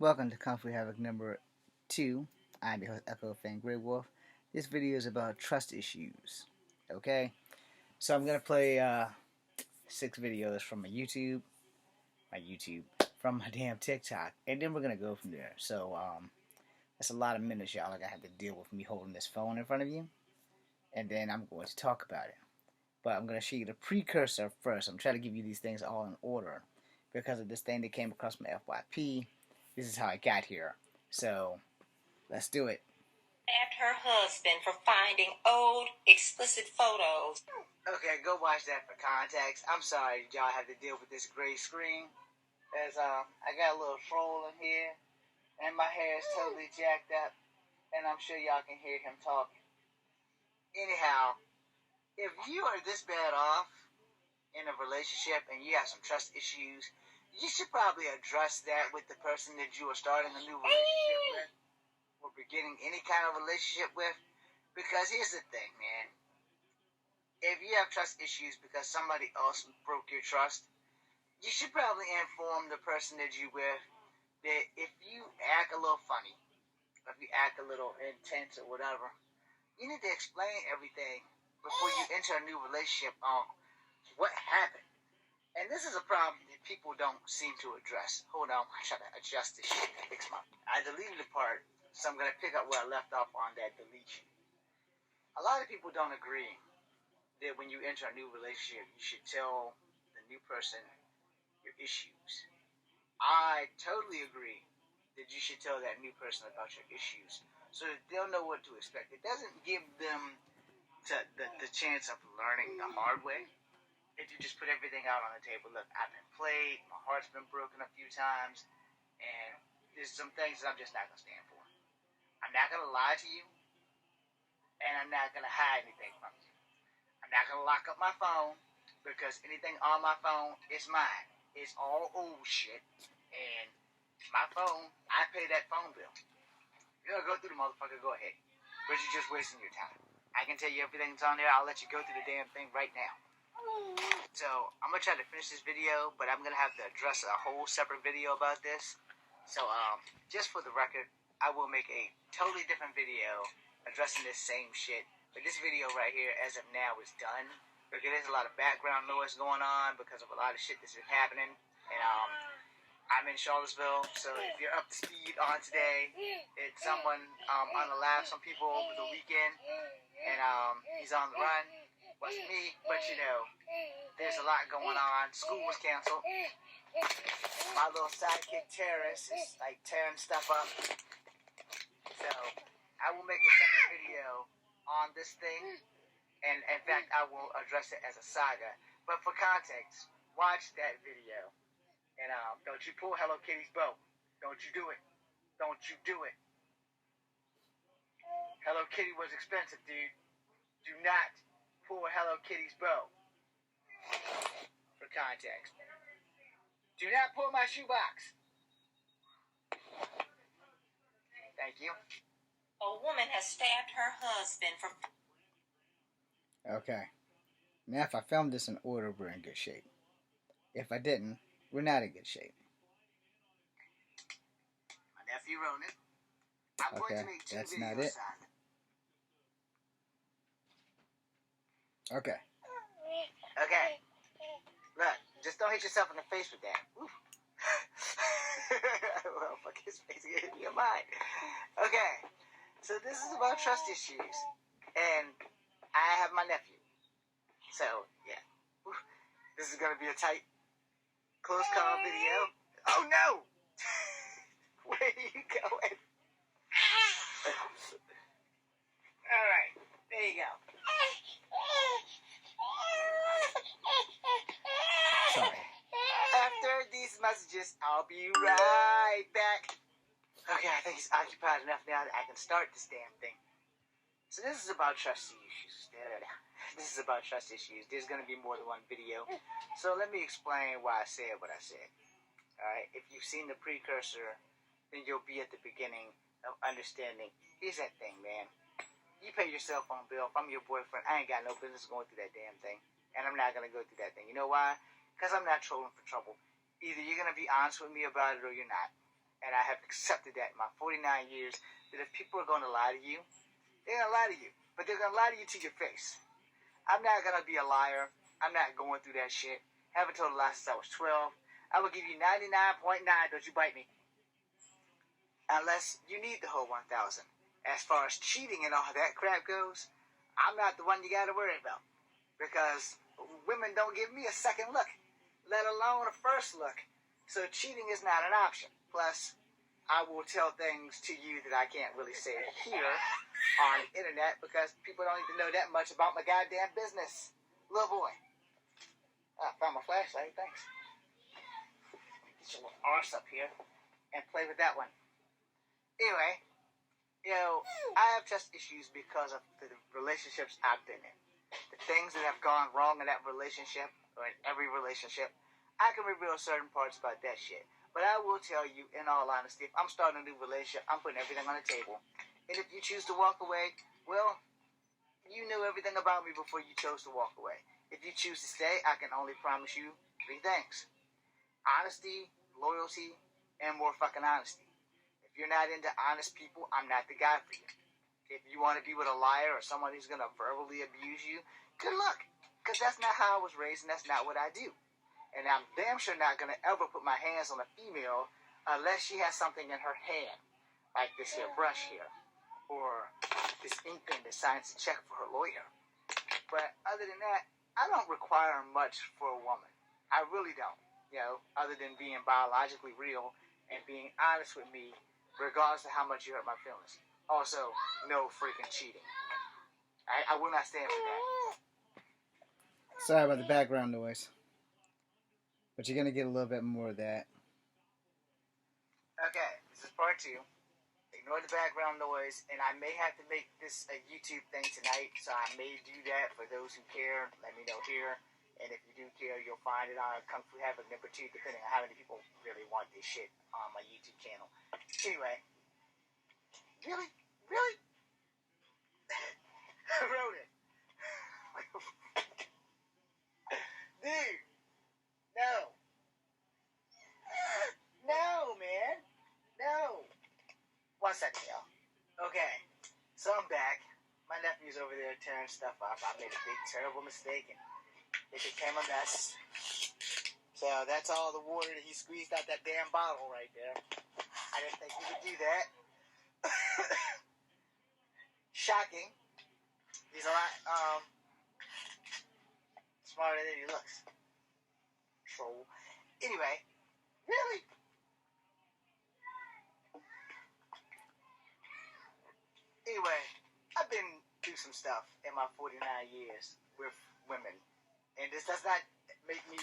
Welcome to Kung Fu Havoc number 2. I'm your host, Echo Fan Grey Wolf. This video is about trust issues. Okay? So I'm going to play 6 videos from from my damn TikTok, and then we're going to go from there. So, that's a lot of minutes y'all are going to have to deal with me holding this phone in front of you, and then I'm going to talk about it. But I'm going to show you the precursor first. I'm trying to give you these things all in order because of this thing that came across my FYP. This is how I got here. So, let's do it. Stabbed her husband for finding old, explicit photos. Okay, go watch that for context. I'm sorry y'all have to deal with this gray screen. As I got a little troll in here, and my hair is totally jacked up, and I'm sure y'all can hear him talking. Anyhow, if you are this bad off in a relationship and you have some trust issues, you should probably address that with the person that you are starting a new relationship with, or beginning any kind of relationship with. Because here's the thing, man. If you have trust issues because somebody else broke your trust, you should probably inform the person that you with that if you act a little funny, if you act a little intense or whatever, you need to explain everything before you enter a new relationship on what happened. And this is a problem that people don't seem to address. Hold on, I'm trying to adjust this shit. I deleted the part, so I'm going to pick up where I left off on that deletion. A lot of people don't agree that when you enter a new relationship, you should tell the new person your issues. I totally agree that you should tell that new person about your issues so that they'll know what to expect. It doesn't give them the chance of learning the hard way. If you just put everything out on the table, look, I've been played, my heart's been broken a few times, and there's some things that I'm just not going to stand for. I'm not going to lie to you, and I'm not going to hide anything from you. I'm not going to lock up my phone, because anything on my phone is mine. It's all old shit, and my phone, I pay that phone bill. You're going to go through the motherfucker, go ahead. But you're just wasting your time. I can tell you everything that's on there, I'll let you go through the damn thing right now. So, I'm going to try to finish this video, but I'm going to have to address a whole separate video about this. So, just for the record, I will make a totally different video addressing this same shit. But this video right here, as of now, is done. Because there's a lot of background noise going on because of a lot of shit that's been happening. And, I'm in Charlottesville, so if you're up to speed on today, it's someone, unalive some people over the weekend. And, he's on the run. Wasn't me, but you know, there's a lot going on. School was canceled. My little sidekick terrorist is like tearing stuff up. So I will make a separate video on this thing, and in fact I will address it as a saga. But for context, watch that video. And don't you pull Hello Kitty's bow. Don't you do it. Don't you do it. Hello Kitty was expensive, dude. Do not pull Hello Kitty's bow. For context. Do not pull my shoebox. Thank you. A woman has stabbed her husband for... Okay. Now if I filmed this in order, we're in good shape. If I didn't, we're not in good shape. My nephew Ronan. I'm going to make 2 that's videos not it. on it. Okay. Okay. Look, just don't hit yourself in the face with that. Oof. Well, fuck his face, get hit in your mind. Okay. So this is about trust issues. And I have my nephew. So, yeah. Oof. This is going to be a tight, close call video. Oh, no! Where are you going? All right. There you go. Sorry. After these messages, I'll be right back. Okay, I think he's occupied enough now that I can start this damn thing. So this is about trust issues. This is about trust issues. There's going to be more than one video. So let me explain why I said what I said. Alright, if you've seen the precursor, then you'll be at the beginning of understanding. Here's that thing, man. You pay your cell phone bill. If I'm your boyfriend, I ain't got no business going through that damn thing. And I'm not going to go through that thing. You know why? Because I'm not trolling for trouble. Either you're going to be honest with me about it or you're not. and I have accepted that in my 49 years, that if people are going to lie to you, they're going to lie to you. But they're going to lie to you to your face. I'm not going to be a liar. I'm not going through that shit. Haven't told a lie since I was 12. I will give you 99.9, don't you bite me. Unless you need the whole 1,000. As far as cheating and all that crap goes, I'm not the one you got to worry about. Because women don't give me a second look, let alone a first look. So cheating is not an option. Plus, I will tell things to you that I can't really say here on the internet because people don't even know that much about my goddamn business. Little boy. I found my flashlight, thanks. Get your little arse up here and play with that one. Anyway, I have trust issues because of the relationships I've been in. The things that have gone wrong in that relationship, or in every relationship, I can reveal certain parts about that shit. But I will tell you, in all honesty, if I'm starting a new relationship, I'm putting everything on the table. And if you choose to walk away, well, you knew everything about me before you chose to walk away. If you choose to stay, I can only promise you 3 things. Honesty, loyalty, and more fucking honesty. If you're not into honest people, I'm not the guy for you. If you want to be with a liar or someone who's going to verbally abuse you, good luck. Because that's not how I was raised and that's not what I do. And I'm damn sure not going to ever put my hands on a female unless she has something in her hand. Like this here brush here. Or this ink pen that signs a check for her lawyer. But other than that, I don't require much for a woman. I really don't. Other than being biologically real and being honest with me, regardless of how much you hurt my feelings. Also, no freaking cheating. I will not stand for that. Sorry about the background noise. But you're going to get a little bit more of that. Okay, this is part 2. Ignore the background noise, and I may have to make this a YouTube thing tonight, so I may do that for those who care. Let me know here. And if you do care, you'll find it on Kung Fu Havoc number 2, depending on how many people really want this shit on my YouTube channel. Anyway. Really? Really? I wrote it. Dude. No. No, man. No. 1 second, y'all. Okay. So I'm back. My nephew's over there tearing stuff up. I made a big, terrible mistake, and it became a mess. So that's all the water that he squeezed out that damn bottle right there. I didn't think he would do that. Shocking. He's a lot smarter than he looks. Troll. Anyway, really? Anyway, I've been through some stuff in my 49 years with women. And this does not make me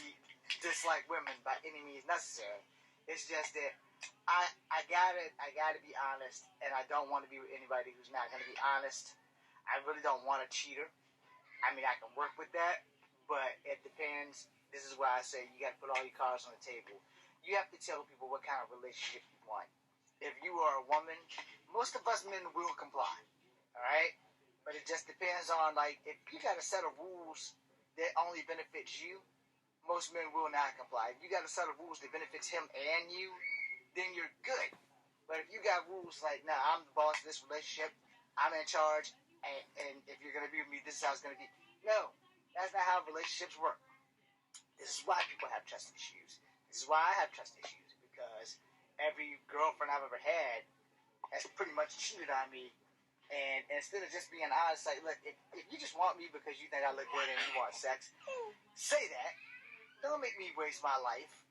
dislike women by any means necessary. It's just that I gotta be honest, and I don't want to be with anybody who's not gonna be honest. I really don't want a cheater. I mean, I can work with that, but it depends. This is why I say you gotta put all your cards on the table. You have to tell people what kind of relationship you want. If you are a woman, most of us men will comply, all right? But it just depends on, like, if you got a set of rules that only benefits you, most men will not comply. If you got a set of rules that benefits him and you, then you're good. But if you got rules like, nah, I'm the boss of this relationship, I'm in charge, and if you're going to be with me, this is how it's going to be. No, that's not how relationships work. This is why people have trust issues. This is why I have trust issues, because every girlfriend I've ever had has pretty much cheated on me. And instead of just being honest, like, look, if you just want me because you think I look good and you want sex, say that. Don't make me waste my life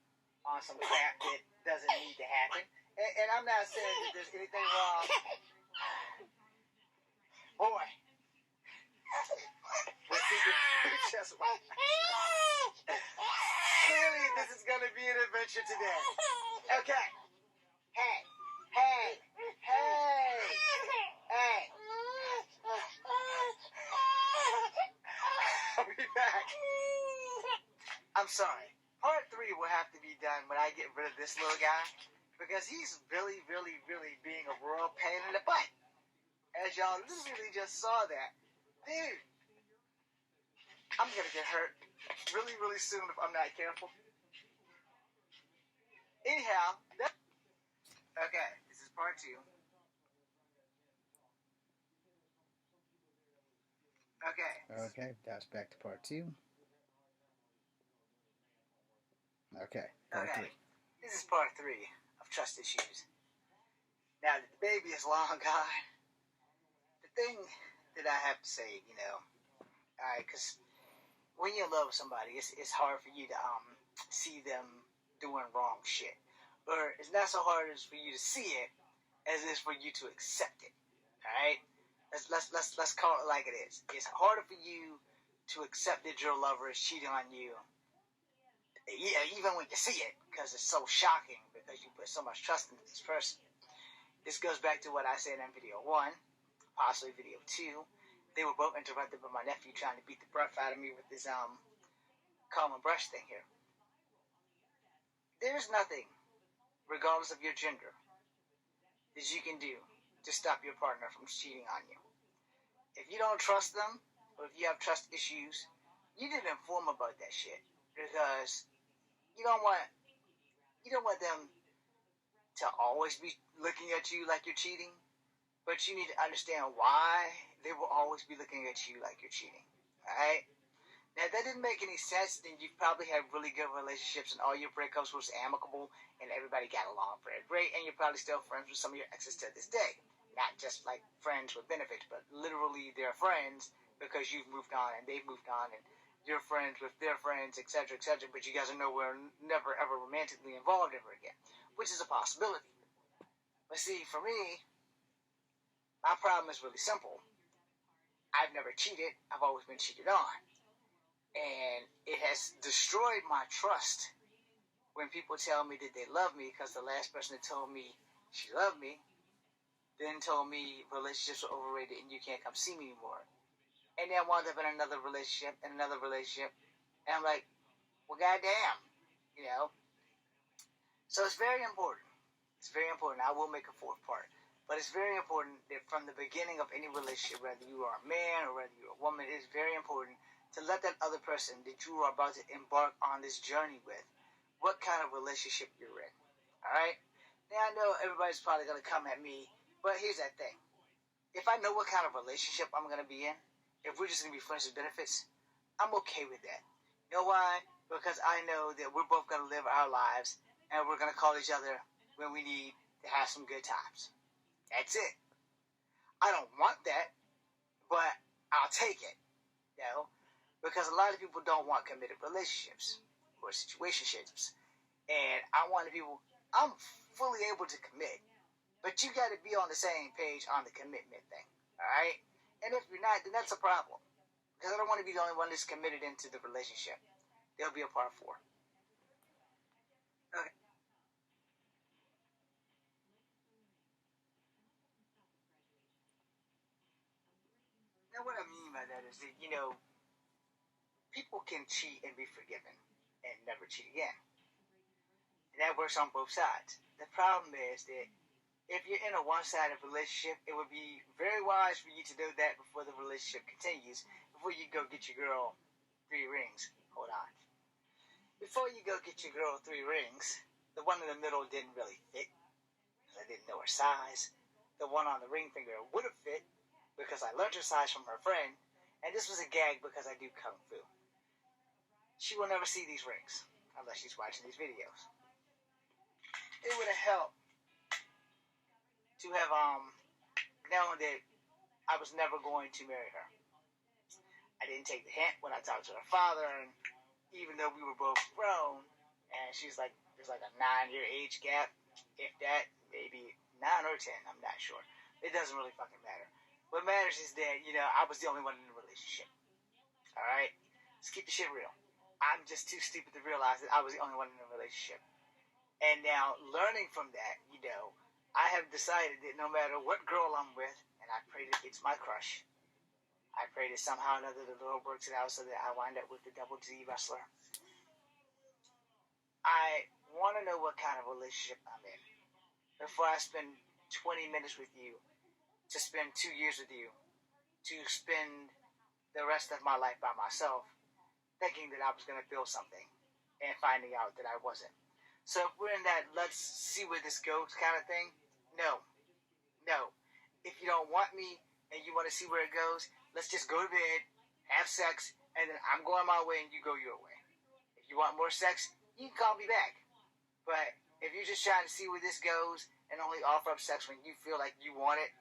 on some crap that doesn't need to happen. And I'm not saying that there's anything wrong. Boy. Clearly, this is going to be an adventure today. Okay. Hey. I'll be back. I'm sorry. Part 3 will have to be done when I get rid of this little guy, because he's really, really, really being a royal pain in the butt. As y'all literally just saw that. Dude, I'm gonna get hurt really, really soon if I'm not careful. Anyhow, Okay, this is part two. Okay. Okay, that's back to part two. Okay, part Okay. three. This is part three of trust issues. Now that the baby is long gone, the thing that I have to say, alright, because when you love somebody, it's hard for you to see them doing wrong shit, or it's not so hard as for you to see it as it is for you to accept it. Alright, let's call it like it is. It's harder for you to accept that your lover is cheating on you, yeah, even when you see it, because it's so shocking because you put so much trust into this person. This goes back to what I said in video one, possibly video two. They were both interrupted by my nephew trying to beat the breath out of me with this comb and brush thing here. There's nothing, regardless of your gender, that you can do to stop your partner from cheating on you. If you don't trust them, or if you have trust issues, you need to inform about that shit, because you don't want them to always be looking at you like you're cheating, but you need to understand why they will always be looking at you like you're cheating. Alright? Now, if that didn't make any sense, then you've probably had really good relationships and all your breakups was amicable and everybody got along very great, and you're probably still friends with some of your exes to this day. Not just like friends with benefits, but literally they're friends because you've moved on and they've moved on, and you're friends with their friends, etc., etc., but you guys are nowhere, never ever romantically involved ever again, which is a possibility. But see, for me, my problem is really simple. I've never cheated. I've always been cheated on. And it has destroyed my trust when people tell me that they love me, because the last person that told me she loved me then told me relationships are overrated and you can't come see me anymore. And then I wound up in another relationship and another relationship. And I'm like, well, goddamn, you know? So it's very important. It's very important. I will make a fourth part. But it's very important that from the beginning of any relationship, whether you are a man or whether you're a woman, it is very important to let that other person that you are about to embark on this journey with, what kind of relationship you're in. Alright? Now, I know everybody's probably going to come at me, but here's that thing. If I know what kind of relationship I'm going to be in, if we're just going to be friends with benefits, I'm okay with that. You know why? Because I know that we're both going to live our lives and we're going to call each other when we need to have some good times. That's it. I don't want that, but I'll take it. You know? Because a lot of people don't want committed relationships or situationships. And I want people, I'm fully able to commit, but you got to be on the same page on the commitment thing. Alright? And if you're not, then that's a problem. Because I don't want to be the only one that's committed into the relationship. There'll be a part four. Okay. Now, what I mean by that is that, people can cheat and be forgiven and never cheat again. And that works on both sides. The problem is that if you're in a one-sided relationship, it would be very wise for you to know that before the relationship continues, before you go get your girl 3 rings. Hold on. Before you go get your girl 3 rings, the one in the middle didn't really fit because I didn't know her size. The one on the ring finger would have fit because I learned her size from her friend, and this was a gag because I do kung fu. She will never see these rings unless she's watching these videos. It would have helped to have known that I was never going to marry her. I didn't take the hint when I talked to her father, and even though we were both grown, and she's like, there's like a 9-year age gap, if that, maybe 9 or 10, I'm not sure. It doesn't really fucking matter. What matters is that, I was the only one in the relationship. Alright? Let's keep the shit real. I'm just too stupid to realize that I was the only one in the relationship. And now, learning from that, I have decided that no matter what girl I'm with, and I pray that it's my crush, I pray that somehow or another the Lord works it out so that I wind up with the double Z wrestler. I want to know what kind of relationship I'm in before I spend 20 minutes with you, to spend 2 years with you, to spend the rest of my life by myself, thinking that I was going to build something and finding out that I wasn't. So if we're in that let's see where this goes kind of thing, no. If you don't want me and you want to see where it goes, let's just go to bed, have sex, and then I'm going my way and you go your way. If you want more sex, you can call me back. But if you're just trying to see where this goes and only offer up sex when you feel like you want it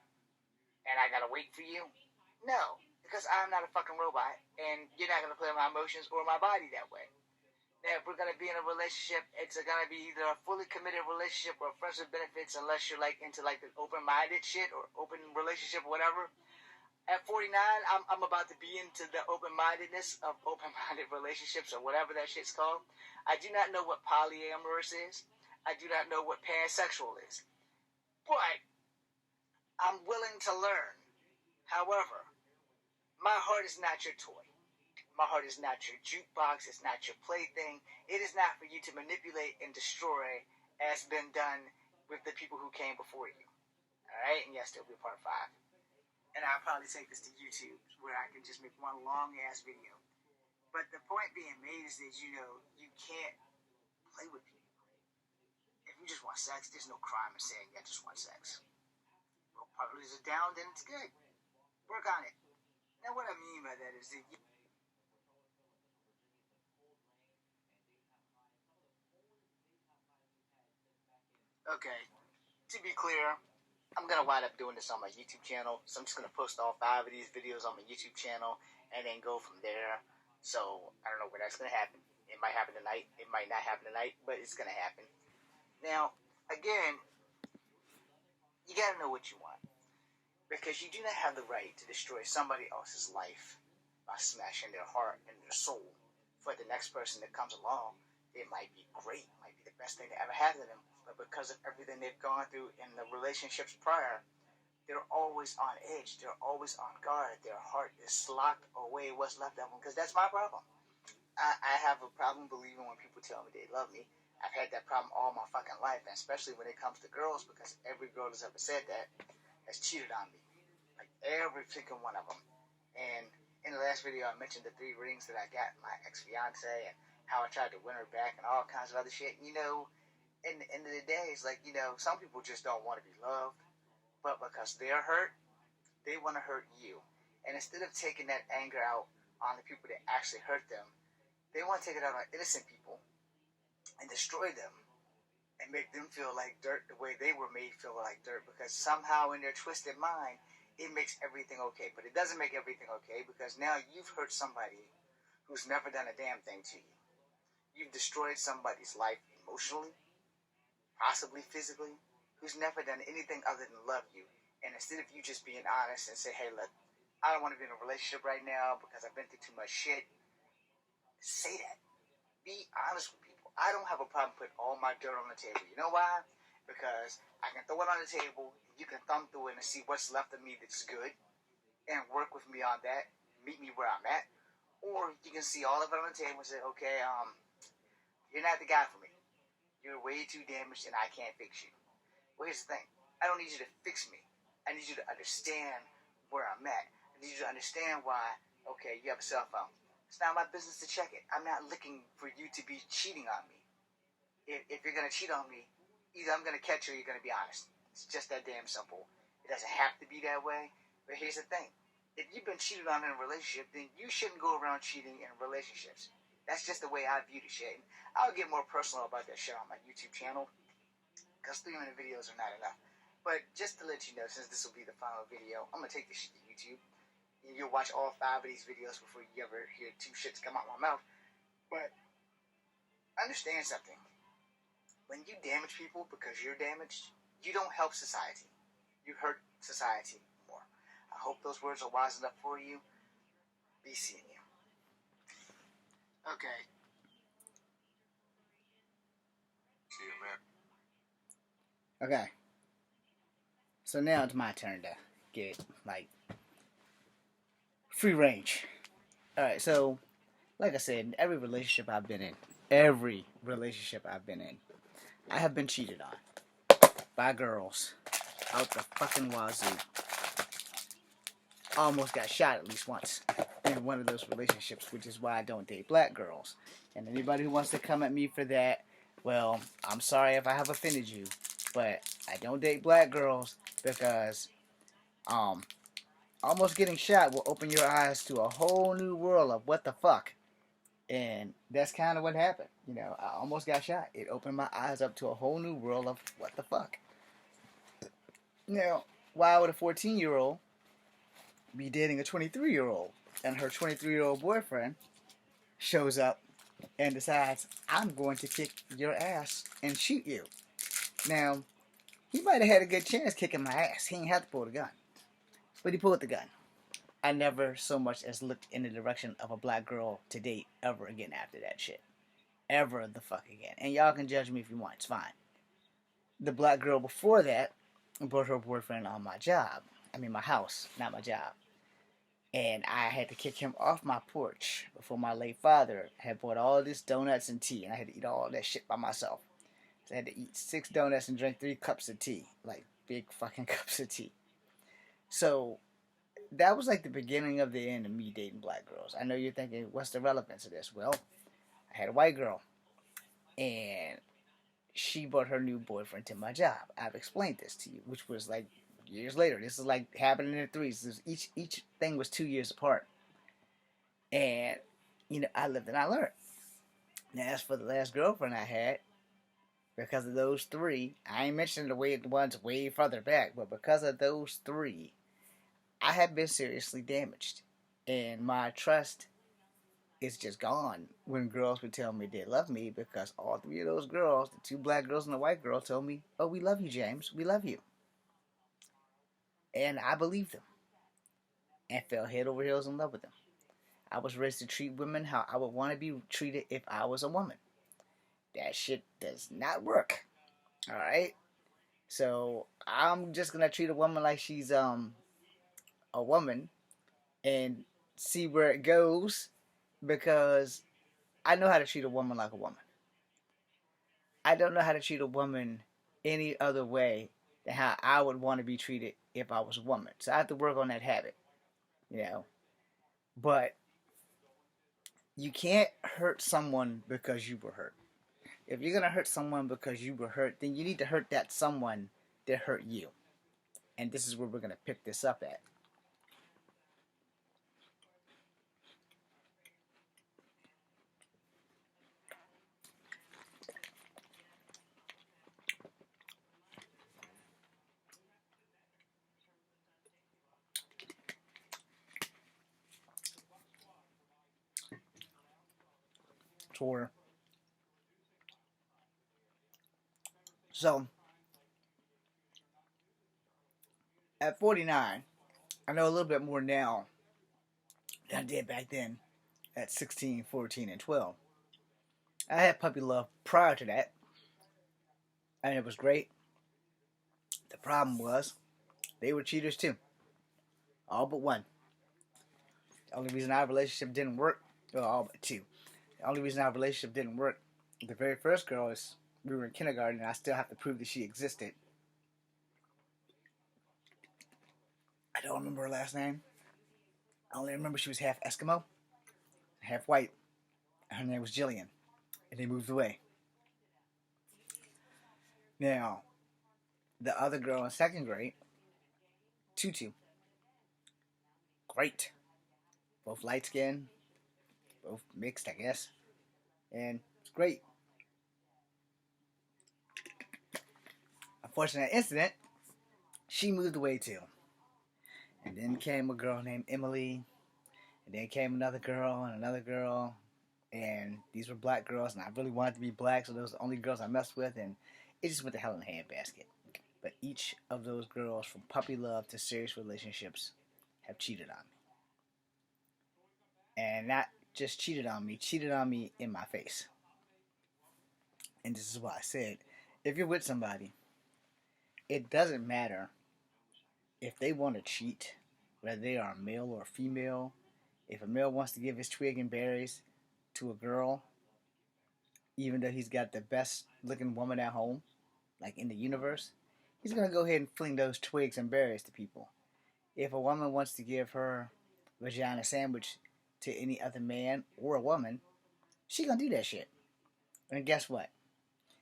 and I gotta wait for you, no. Because I'm not a fucking robot and you're not gonna play my emotions or my body that way. Now, if we're going to be in a relationship, it's going to be either a fully committed relationship or friends with benefits unless you're like into like the open-minded shit or open relationship or whatever. At 49, I'm about to be into the open-mindedness of open-minded relationships or whatever that shit's called. I do not know what polyamorous is. I do not know what pansexual is. But I'm willing to learn. However, my heart is not your toy. My heart is not your jukebox. It's not your plaything. It is not for you to manipulate and destroy as been done with the people who came before you. Alright? And yes, there'll be part 5. And I'll probably take this to YouTube where I can just make one long-ass video. But the point being made is that, you can't play with people. If you just want sex, there's no crime in saying I just want sex. Well, partners are down, then it's good. Work on it. Now, what I mean by that is that okay, to be clear, I'm going to wind up doing this on my YouTube channel. So I'm just going to post all 5 of these videos on my YouTube channel and then go from there. So I don't know when that's going to happen. It might happen tonight. It might not happen tonight, but it's going to happen. Now, again, you got to know what you want. Because you do not have the right to destroy somebody else's life by smashing their heart and their soul. For the next person that comes along, it might be great. It might be the best thing that ever happened to them. But because of everything they've gone through in the relationships prior, they're always on edge. They're always on guard. Their heart is locked away what's left of them. Because that's my problem. I have a problem believing when people tell me they love me. I've had that problem all my fucking life, and especially when it comes to girls, because every girl that's ever said that has cheated on me. Like every single one of them. And in the last video, I mentioned the 3 rings that I got my ex-fiance and how I tried to win her back and all kinds of other shit. In the end of the day, it's like, some people just don't want to be loved. But because they're hurt, they want to hurt you. And instead of taking that anger out on the people that actually hurt them, they want to take it out on innocent people and destroy them and make them feel like dirt the way they were made feel like dirt, because somehow in their twisted mind, it makes everything okay. But it doesn't make everything okay, because now you've hurt somebody who's never done a damn thing to you. You've destroyed somebody's life emotionally, possibly physically, who's never done anything other than love you. And instead of you just being honest and say, hey, look, I don't want to be in a relationship right now because I've been through too much shit, say that. Be honest with people. I don't have a problem putting all my dirt on the table. You know why? Because I can throw it on the table, you can thumb through it and see what's left of me that's good, and work with me on that, meet me where I'm at. Or you can see all of it on the table and say, okay, you're not the guy for me. You're way too damaged and I can't fix you. Well, here's the thing. I don't need you to fix me. I need you to understand where I'm at. I need you to understand why, okay, you have a cell phone. It's not my business to check it. I'm not looking for you to be cheating on me. If you're going to cheat on me, either I'm going to catch you or you're going to be honest. It's just that damn simple. It doesn't have to be that way. But here's the thing. If you've been cheated on in a relationship, then you shouldn't go around cheating in relationships. That's just the way I view the shit. And I'll get more personal about that shit on my YouTube channel, because 3-minute videos are not enough. But just to let you know, since this will be the final video, I'm going to take this shit to YouTube. And you'll watch all 5 of these videos before you ever hear 2 shits come out my mouth. But understand something. When you damage people because you're damaged, you don't help society. You hurt society more. I hope those words are wise enough for you. Be seeing you. Okay. See you, man. Okay. So now it's my turn to get, free range. Alright, so, like I said, every relationship I've been in, I have been cheated on by girls out the fucking wazoo. Almost got shot at least once in one of those relationships, which is why I don't date black girls. And anybody who wants to come at me for that, Well, I'm sorry if I have offended you, but I don't date black girls because um almost getting shot will open your eyes to a whole new world of what the fuck. And that's kind of what happened. I almost got shot. It opened my eyes up to a whole new world of what the fuck. Now, why would a 14-year-old be dating a 23-year-old and her 23-year-old boyfriend shows up and decides, I'm going to kick your ass and shoot you? Now, he might have had a good chance kicking my ass. He ain't have to pull the gun. But he pulled the gun. I never so much as looked in the direction of a black girl to date ever again after that shit. Ever the fuck again. And y'all can judge me if you want. It's fine. The black girl before that brought her boyfriend on my job. I mean, my house, not my job. And I had to kick him off my porch before my late father had bought all this donuts and tea. And I had to eat all that shit by myself. So I had to eat 6 donuts and drink 3 cups of tea. Like, big fucking cups of tea. So, that was like the beginning of the end of me dating black girls. I know you're thinking, what's the relevance of this? Well, I had a white girl. And she brought her new boyfriend to my job. I've explained this to you, which was like years later. This is like happening in threes. Each thing was 2 years apart. And, I lived and I learned. Now, as for the last girlfriend I had, because of those 3, I ain't mentioning the ones way further back, but because of those 3, I have been seriously damaged. And my trust is just gone when girls would tell me they love me, because all 3 of those girls, the 2 black girls and the white girl, told me, oh, we love you, James. We love you. And I believed them and fell head over heels in love with them. I was raised to treat women how I would want to be treated if I was a woman. That shit does not work. Alright? So I'm just gonna treat a woman like she's a woman and see where it goes, because I know how to treat a woman like a woman. I don't know how to treat a woman any other way than how I would want to be treated if I was a woman. So I have to work on that habit, But you can't hurt someone because you were hurt. If you're going to hurt someone because you were hurt, then you need to hurt that someone that hurt you. And this is where we're going to pick this up at. Tour. So, at 49, I know a little bit more now than I did back then at 16, 14, and 12. I had puppy love prior to that, and it was great. The problem was, they were cheaters too. All but one. The only reason our relationship didn't work, well, all but 2. The only reason our relationship didn't work, the very first girl, is we were in kindergarten and I still have to prove that she existed. I don't remember her last name. I only remember she was half Eskimo, half white. Her name was Jillian. And they moved away. Now, the other girl in 2nd grade, Tutu. Great. Both light skinned, both mixed, I guess. And it's great. Unfortunate incident, she moved away too. And then came a girl named Emily. And then came another girl and another girl. And these were black girls, and I really wanted to be black, so those were the only girls I messed with, and it just went to hell in a handbasket. But each of those girls, from puppy love to serious relationships, have cheated on me. And not just cheated on me in my face. And this is why I said, if you're with somebody, it doesn't matter if they want to cheat, whether they are male or female. If a male wants to give his twig and berries to a girl, even though he's got the best looking woman at home, like in the universe, he's going to go ahead and fling those twigs and berries to people. If a woman wants to give her vagina sandwich to any other man or a woman, she going to do that shit. And guess what?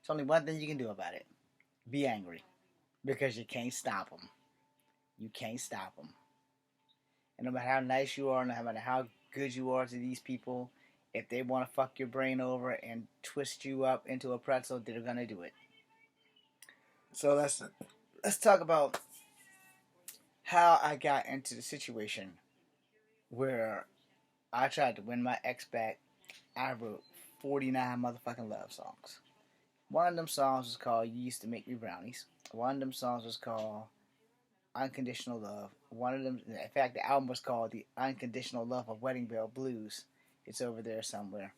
There's only one thing you can do about it. Be angry. Because you can't stop them. You can't stop them. And no matter how nice you are, no matter how good you are to these people, if they want to fuck your brain over and twist you up into a pretzel, they're gonna do it. So let's talk about how I got into the situation where I tried to win my ex back. I wrote 49 motherfucking love songs. One of them songs was called "You Used to Make Me Brownies." One of them songs was called "Unconditional Love." One of them, in fact, the album was called "The Unconditional Love of Wedding Bell Blues." It's over there somewhere,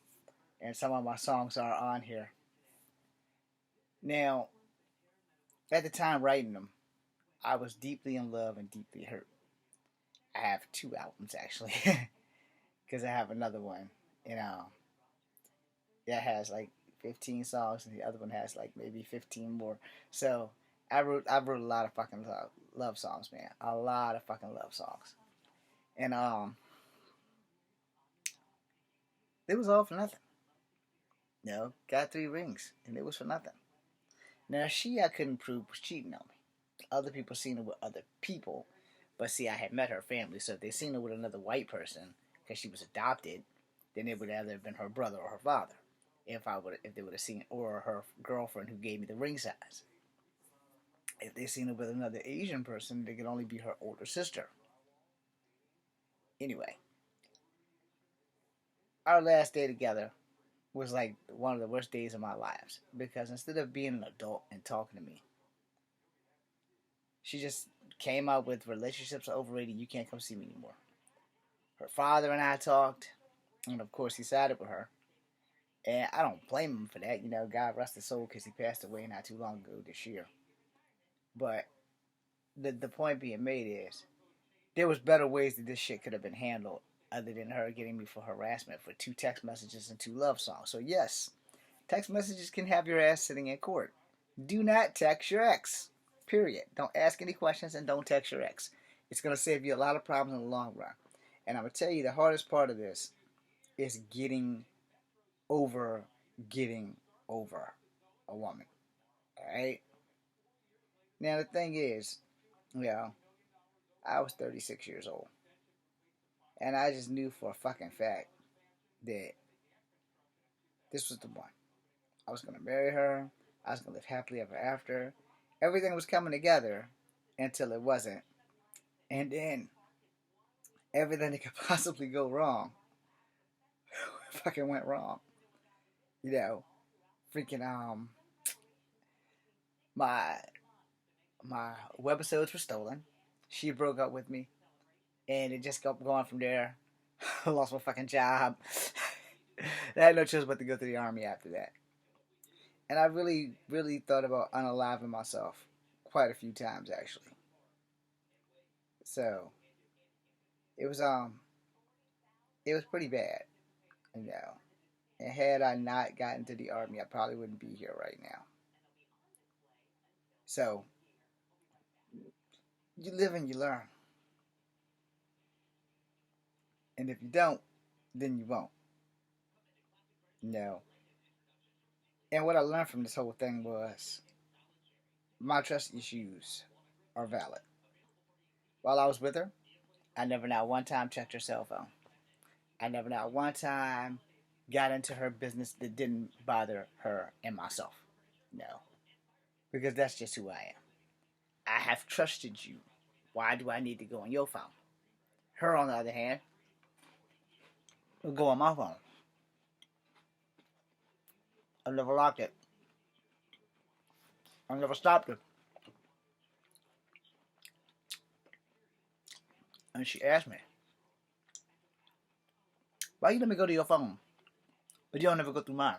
and some of my songs are on here. Now, at the time writing them, I was deeply in love and deeply hurt. I have two albums actually, because I have another one, you know, that has like 15 songs, and the other one has like maybe 15 more. So I wrote a lot of fucking love songs, man. A lot of fucking love songs, and it was all for nothing. You know, got 3 rings, and it was for nothing. Now I couldn't prove was cheating on me. Other people seen her with other people, but see, I had met her family, so if they seen her with another white person because she was adopted, then it would either have been her brother or her father. If they would have seen, or her girlfriend who gave me the ring size. If they seen her with another Asian person, they could only be her older sister. Anyway, our last day together was like one of the worst days of my lives because instead of being an adult and talking to me, she just came out with relationships are overrated. You can't come see me anymore. Her father and I talked, and of course he sided with her. And I don't blame him for that. You know, God rest his soul because he passed away not too long ago this year. But the point being made is there was better ways that this shit could have been handled other than her getting me for harassment for 2 text messages and 2 love songs. So yes, text messages can have your ass sitting in court. Do not text your ex. Period. Don't ask any questions and don't text your ex. It's going to save you a lot of problems in the long run. And I'm going to tell you the hardest part of this is over getting over a woman. Alright? Now the thing is, you know, I was 36 years old. And I just knew for a fucking fact that this was the one. I was gonna marry her. I was gonna live happily ever after. Everything was coming together until it wasn't. And then everything that could possibly go wrong fucking went wrong. You know, freaking my my webisodes were stolen. She broke up with me, and it just kept going from there. I lost my fucking job. I had no choice but to go to the army after that. And I really, really thought about unaliving myself quite a few times actually. So it was it was pretty bad, you know. And had I not gotten to the army, I probably wouldn't be here right now. So you live and you learn. And if you don't, then you won't. You know. And what I learned from this whole thing was my trust issues are valid. While I was with her, I never not one time checked her cell phone. I never not one time got into her business that didn't bother her and myself. No. Because that's just who I am. I have trusted you. Why do I need to go on your phone? Her, on the other hand, will go on my phone. I've never locked it. I've never stopped it. And she asked me, why you let me go to your phone? But you don't ever go through mine.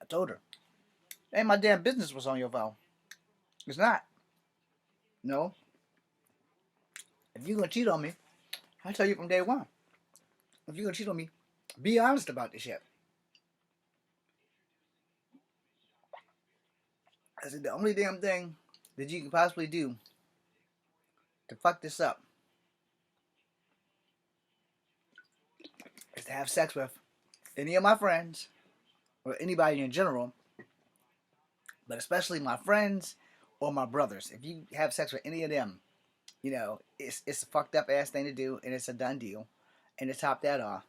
I told her, it ain't my damn business what's on your phone. It's not. No. If you're gonna cheat on me, I tell you from day one. If you're gonna cheat on me, be honest about this shit. I said the only damn thing that you can possibly do to fuck this up is to have sex with any of my friends or anybody in general, but especially my friends or my brothers. If you have sex with any of them, it's a fucked up ass thing to do, and it's a done deal. And to top that off,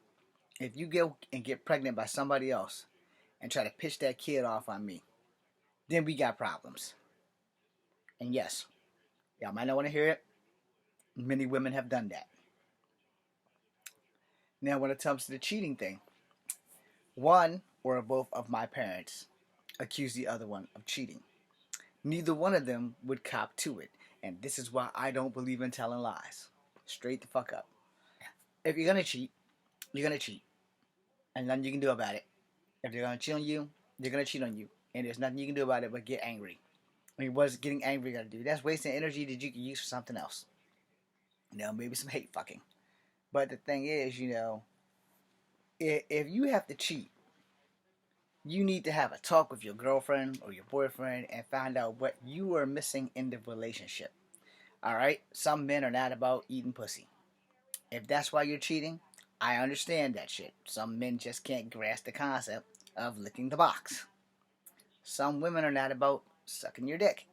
if you go and get pregnant by somebody else and try to pitch that kid off on me, then we got problems. And yes, y'all might not want to hear it. Many women have done that. Now, when it comes to the cheating thing, one or both of my parents accused the other one of cheating. Neither one of them would cop to it. And this is why I don't believe in telling lies. Straight the fuck up. If you're gonna cheat, you're gonna cheat. And nothing you can do about it. If they're gonna cheat on you, they're gonna cheat on you. And there's nothing you can do about it but get angry. I mean, what's getting angry gonna do? That's wasting energy that you can use for something else. Maybe some hate fucking. But the thing is, if you have to cheat, you need to have a talk with your girlfriend or your boyfriend and find out what you are missing in the relationship. Alright? Some men are not about eating pussy. If that's why you're cheating, I understand that shit. Some men just can't grasp the concept of licking the box. Some women are not about sucking your dick.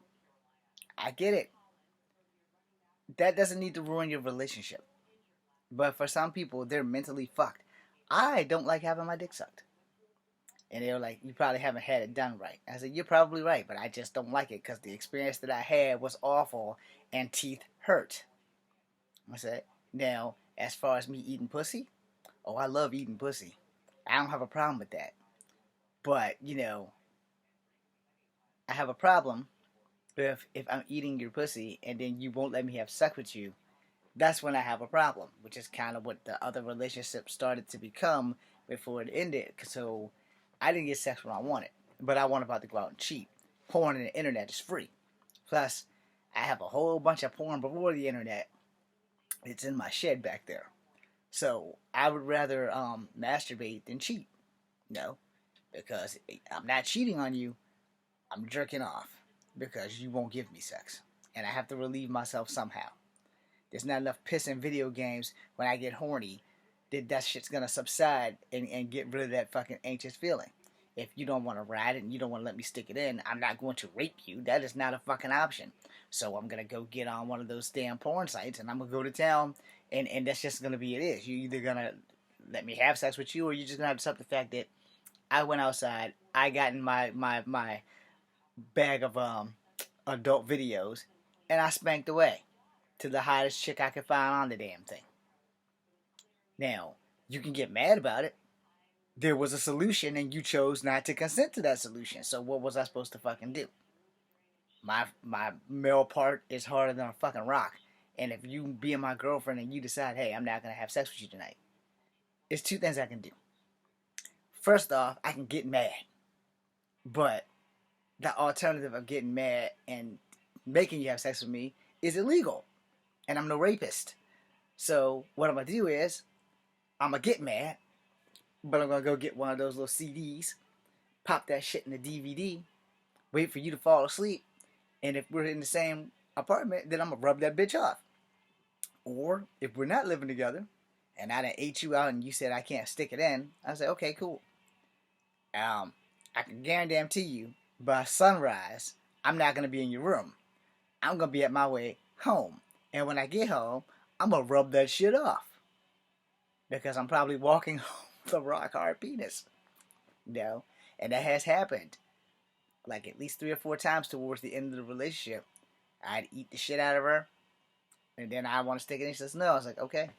I get it. That doesn't need to ruin your relationship. But for some people, they're mentally fucked. I don't like having my dick sucked. And they were like, you probably haven't had it done right. I said, you're probably right, but I just don't like it because the experience that I had was awful and teeth hurt. I said, now, as far as me eating pussy, oh, I love eating pussy. I don't have a problem with that. But, I have a problem if I'm eating your pussy and then you won't let me have sex with you. That's when I have a problem, which is kind of what the other relationship started to become before it ended. So I didn't get sex when I wanted, but I wasn't about to go out and cheat. Porn on the internet is free. Plus, I have a whole bunch of porn before the internet. It's in my shed back there. So I would rather masturbate than cheat. No, because I'm not cheating on you. I'm jerking off because you won't give me sex, and I have to relieve myself somehow. There's not enough piss in video games when I get horny that shit's gonna subside and get rid of that fucking anxious feeling. If you don't want to ride it and you don't want to let me stick it in, I'm not going to rape you. That is not a fucking option. So I'm gonna go get on one of those damn porn sites and I'm gonna go to town and that's just gonna be it is. You either gonna let me have sex with you or you're just gonna have to accept the fact that I went outside, I got in my bag of adult videos and I spanked away to the hottest chick I could find on the damn thing. Now, you can get mad about it. There was a solution and you chose not to consent to that solution. So what was I supposed to fucking do? My male part is harder than a fucking rock. And if you being my girlfriend and you decide, hey, I'm not going to have sex with you tonight, there's two things I can do. First off, I can get mad. But the alternative of getting mad and making you have sex with me is illegal. And I'm no rapist. So what I'm going to do is, I'm going to get mad, but I'm going to go get one of those little CDs, pop that shit in the DVD, wait for you to fall asleep, and if we're in the same apartment, then I'm going to rub that bitch off. Or, if we're not living together, and I done ate you out and you said I can't stick it in, I say, okay, cool. I can guarantee you, by sunrise, I'm not going to be in your room. I'm going to be at my way home. And when I get home, I'm going to rub that shit off. Because I'm probably walking home with a rock hard penis. And that has happened. Like at least 3 or 4 times towards the end of the relationship. I'd eat the shit out of her. And then I want to stick it in. She says no. I was like, okay.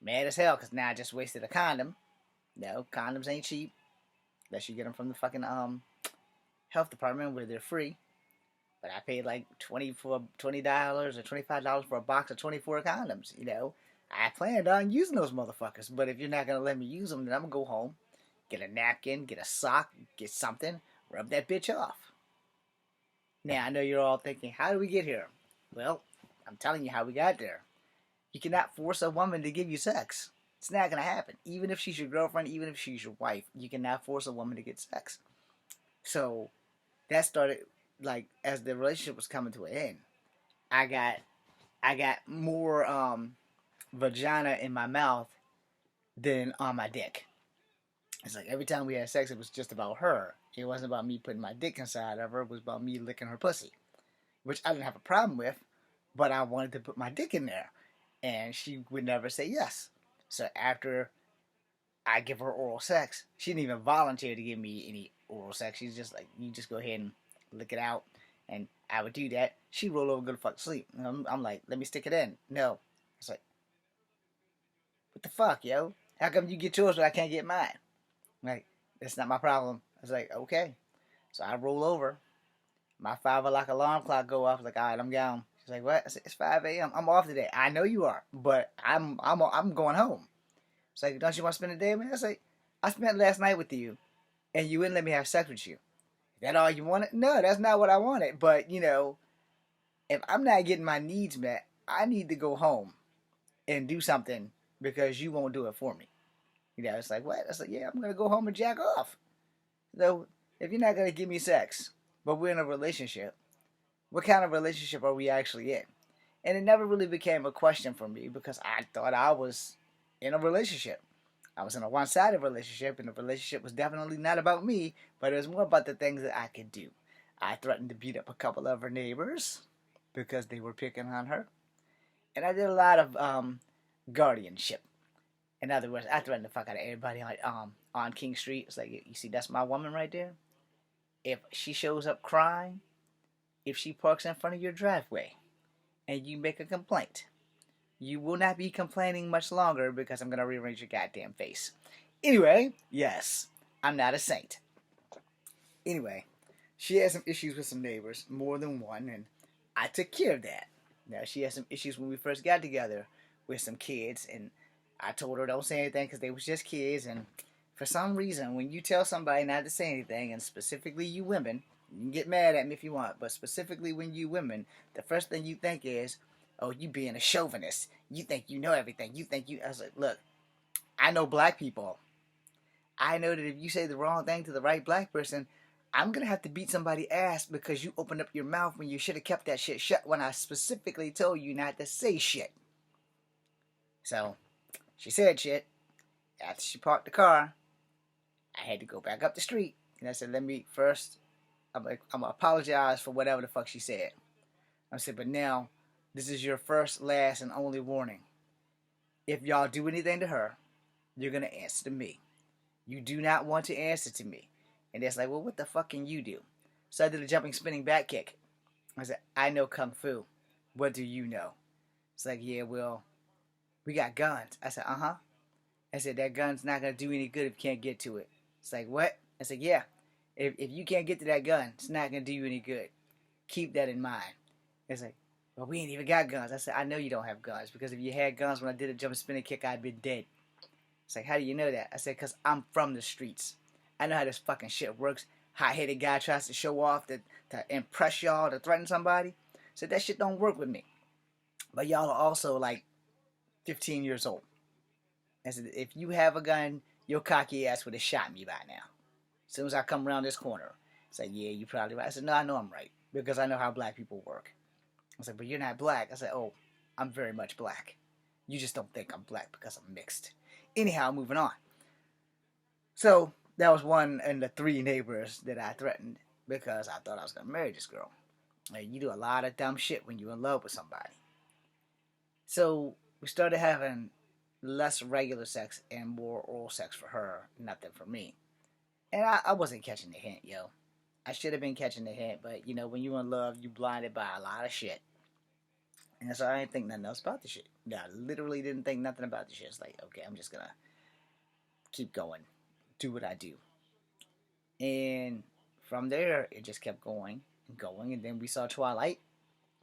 Mad as hell because now I just wasted a condom. No, condoms ain't cheap. Unless you get them from the fucking health department where they're free. But I paid like $20 or $25 for a box of 24 condoms, I planned on using those motherfuckers, but if you're not going to let me use them, then I'm going to go home, get a napkin, get a sock, get something, rub that bitch off. Now, I know you're all thinking, how did we get here? Well, I'm telling you how we got there. You cannot force a woman to give you sex. It's not going to happen. Even if she's your girlfriend, even if she's your wife, you cannot force a woman to get sex. So, that started, like, as the relationship was coming to an end, I got more, vagina in my mouth than on my dick. It's like every time we had sex, it was just about her. It wasn't about me putting my dick inside of her. It was about me licking her pussy, which I didn't have a problem with, but I wanted to put my dick in there, and she would never say yes. So after I give her oral sex, she didn't even volunteer to give me any oral sex. She's just like, you just go ahead and lick it out, and I would do that. She'd roll over and go to fuck sleep. And I'm like, let me stick it in. No. It's like, what the fuck, yo? How come you get yours but I can't get mine? Like, that's not my problem. I was like, okay. So I roll over. My 5 o'clock alarm clock go off. I was like, all right, I'm gone. She's like, what? I said, it's 5 a.m. I'm off today. I know you are, but I'm going home. It's like, don't you want to spend the day with me? I was like, I spent last night with you, and you wouldn't let me have sex with you. Is that all you wanted? No, that's not what I wanted. But, if I'm not getting my needs met, I need to go home and do something because you won't do it for me. It's like, what? I was like, yeah, I'm going to go home and jack off. So, if you're not going to give me sex, but we're in a relationship, what kind of relationship are we actually in? And it never really became a question for me because I thought I was in a relationship. I was in a one-sided relationship, and the relationship was definitely not about me, but it was more about the things that I could do. I threatened to beat up a couple of her neighbors because they were picking on her. And I did a lot of guardianship. In other words, I threatened the fuck out of everybody on King Street. It's like, you see, that's my woman right there. If she shows up crying, if she parks in front of your driveway, and you make a complaint, you will not be complaining much longer because I'm going to rearrange your goddamn face. Anyway, yes, I'm not a saint. Anyway, she had some issues with some neighbors, more than one, and I took care of that. Now, she had some issues when we first got together with some kids, and I told her don't say anything because they was just kids, and for some reason, when you tell somebody not to say anything, and specifically you women, you can get mad at me if you want, but specifically when you women, the first thing you think is, oh, you being a chauvinist. You think you know everything. I was like, look, I know black people. I know that if you say the wrong thing to the right black person, I'm going to have to beat somebody's ass because you opened up your mouth when you should have kept that shit shut when I specifically told you not to say shit. So, she said shit. After she parked the car, I had to go back up the street. And I said, let me first, I'm going to apologize for whatever the fuck she said. I said, but now, this is your first, last, and only warning. If y'all do anything to her, you're going to answer to me. You do not want to answer to me. And it's like, well, what the fuck can you do? So I did a jumping, spinning back kick. I said, I know Kung Fu. What do you know? It's like, yeah, well, we got guns. I said, uh-huh. I said, that gun's not going to do any good if you can't get to it. It's like, what? I said, yeah. If you can't get to that gun, it's not going to do you any good. Keep that in mind. It's like, well, we ain't even got guns. I said, I know you don't have guns because if you had guns when I did a jumping, spinning kick, I'd been dead. It's like, how do you know that? I said, because I'm from the streets. I know how this fucking shit works. Hot-headed guy tries to show off, to impress y'all, to threaten somebody. I said, that shit don't work with me. But y'all are also like 15 years old. I said, if you have a gun, your cocky ass would have shot me by now. As soon as I come around this corner. It's like, yeah, you probably right. I said, no, I know I'm right. Because I know how black people work. I said, but you're not black. I said, oh, I'm very much black. You just don't think I'm black because I'm mixed. Anyhow, moving on. So, that was one in the 3 neighbors that I threatened because I thought I was going to marry this girl. And you do a lot of dumb shit when you're in love with somebody. So, we started having less regular sex and more oral sex for her, nothing for me. And I wasn't catching the hint, yo. I should have been catching the hint, but, when you're in love, you blinded by a lot of shit. And so I didn't think nothing else about the shit. I literally didn't think nothing about the shit. It's like, okay, I'm just going to keep going. Do what I do. And from there, it just kept going and going. And then we saw Twilight.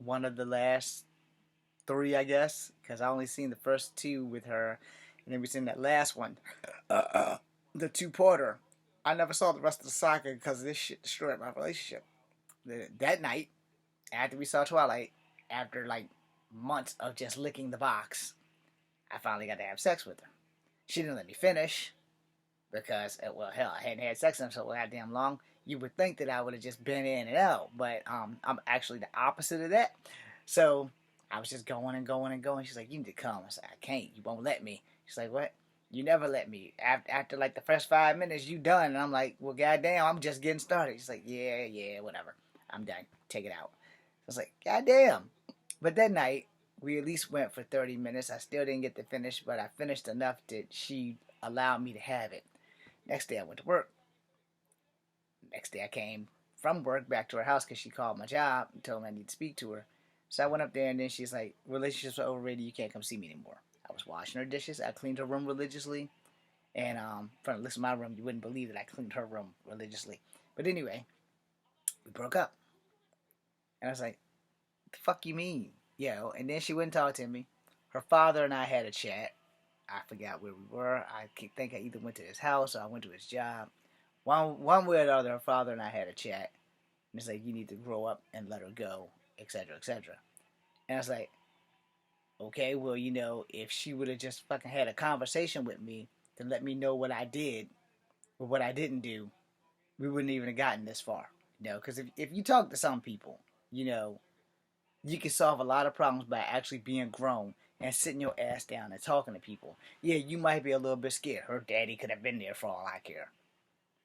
One of the last 3, I guess. Because I only seen the first 2 with her. And then we seen that last one. The 2-parter. I never saw the rest of the saga because this shit destroyed my relationship. That night, after we saw Twilight, after like months of just licking the box, I finally got to have sex with her. She didn't let me finish because, well, hell, I hadn't had sex in so goddamn long. You would think that I would have just been in and out, but I'm actually the opposite of that. So I was just going and going and going. She's like, you need to come. I said, I can't. You won't let me. She's like, what? You never let me. After like the first 5 minutes, you done. And I'm like, well, goddamn, I'm just getting started. She's like, yeah, whatever. I'm done. Take it out. I was like, goddamn. But that night, we at least went for 30 minutes. I still didn't get to finish, but I finished enough that she allowed me to have it. Next day, I went to work. Next day, I came from work back to her house because she called my job and told me I need to speak to her. So I went up there, and then she's like, relationships are overrated. You can't come see me anymore. I was washing her dishes. I cleaned her room religiously. And from the list of my room, you wouldn't believe that I cleaned her room religiously. But anyway, we broke up. And I was like, the fuck you mean? And then she wouldn't talk to me. Her father and I had a chat. I forgot where we were. I think I either went to his house or I went to his job. One way or the other, her father and I had a chat. And it's like, you need to grow up and let her go, etc., etc. And I was like, okay, well, if she would have just fucking had a conversation with me to let me know what I did or what I didn't do, we wouldn't even have gotten this far. Because if you talk to some people, you can solve a lot of problems by actually being grown and sitting your ass down and talking to people. Yeah, you might be a little bit scared. Her daddy could have been there for all I care.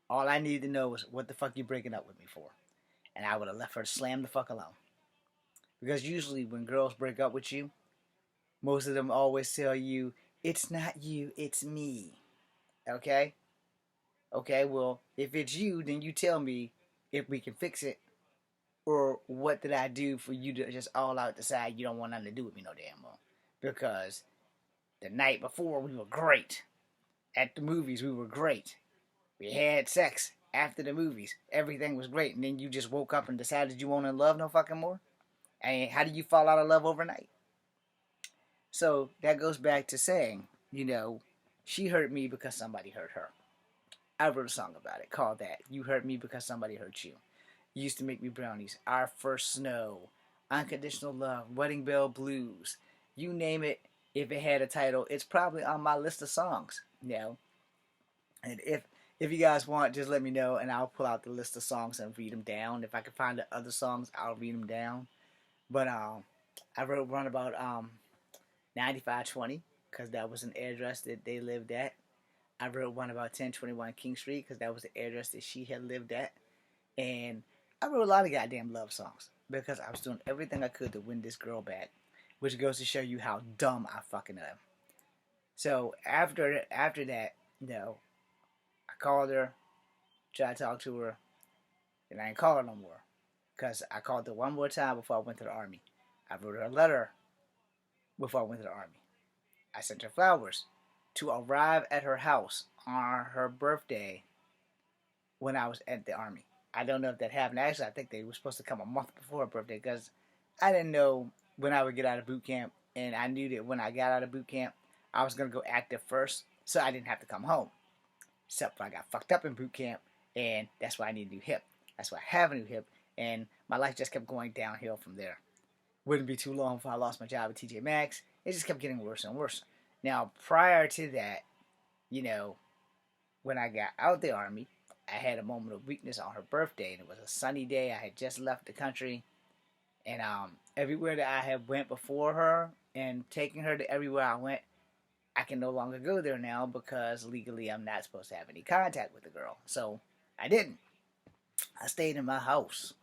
All I needed to know was what the fuck you breaking up with me for. And I would have left her slam the fuck alone. Because usually when girls break up with you, most of them always tell you, it's not you, it's me. Okay? Okay, well, if it's you, then you tell me if we can fix it. Or what did I do for you to just all out decide you don't want nothing to do with me no damn more? Because the night before we were great. At the movies we were great. We had sex after the movies. Everything was great. And then you just woke up and decided you wanted love no fucking more? And how do you fall out of love overnight? So that goes back to saying, she hurt me because somebody hurt her. I wrote a song about it called that. You hurt me because somebody hurt you. You used to make me brownies. Our first snow. Unconditional love. Wedding bell blues. You name it. If it had a title, it's probably on my list of songs. And if you guys want, just let me know, and I'll pull out the list of songs and read them down. If I can find the other songs, I'll read them down. But I wrote one about 9520 because that was an address that they lived at. I wrote one about 1021 King Street because that was the address that she had lived at. And I wrote a lot of goddamn love songs because I was doing everything I could to win this girl back, which goes to show you how dumb I fucking am. So after that, I called her, tried to talk to her, and I ain't call her no more because I called her one more time before I went to the Army. I wrote her a letter before I went to the Army. I sent her flowers to arrive at her house on her birthday when I was at the Army. I don't know if that happened. Actually, I think they were supposed to come a month before her birthday because I didn't know when I would get out of boot camp, and I knew that when I got out of boot camp, I was going to go active first, so I didn't have to come home. Except for I got fucked up in boot camp, and that's why I need a new hip. That's why I have a new hip, and my life just kept going downhill from there. Wouldn't be too long before I lost my job at TJ Maxx. It just kept getting worse and worse. Now, prior to that, when I got out the Army, I had a moment of weakness on her birthday, and it was a sunny day. I had just left the country, and everywhere that I had went before her and taking her to everywhere I went, I can no longer go there now because legally I'm not supposed to have any contact with the girl. So I didn't. I stayed in my house